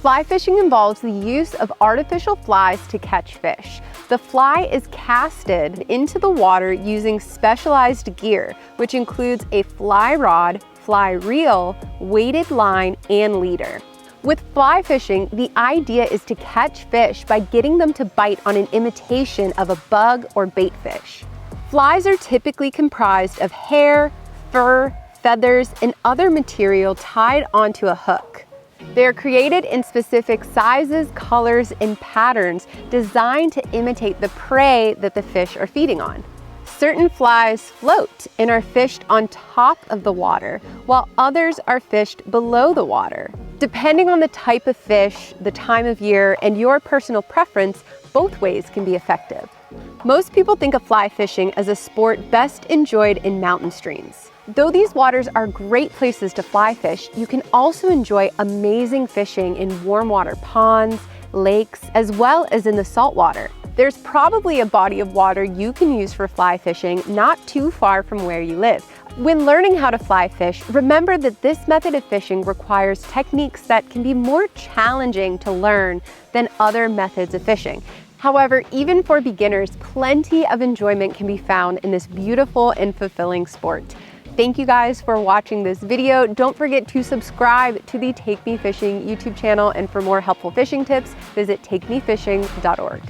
Fly fishing involves the use of artificial flies to catch fish. The fly is casted into the water using specialized gear, which includes a fly rod, fly reel, weighted line, and leader. With fly fishing, the idea is to catch fish by getting them to bite on an imitation of a bug or bait fish. Flies are typically comprised of hair, fur, feathers, and other material tied onto a hook. They are created in specific sizes, colors, and patterns designed to imitate the prey that the fish are feeding on. Certain flies float and are fished on top of the water, while others are fished below the water. Depending on the type of fish, the time of year, and your personal preference, both ways can be effective. Most people think of fly fishing as a sport best enjoyed in mountain streams. Though these waters are great places to fly fish, you can also enjoy amazing fishing in warm water ponds, lakes, as well as in the saltwater. There's probably a body of water you can use for fly fishing not too far from where you live. When learning how to fly fish, remember that this method of fishing requires techniques that can be more challenging to learn than other methods of fishing. However, even for beginners, plenty of enjoyment can be found in this beautiful and fulfilling sport. Thank you guys for watching this video. Don't forget to subscribe to the Take Me Fishing YouTube channel, and for more helpful fishing tips, visit takemefishing.org.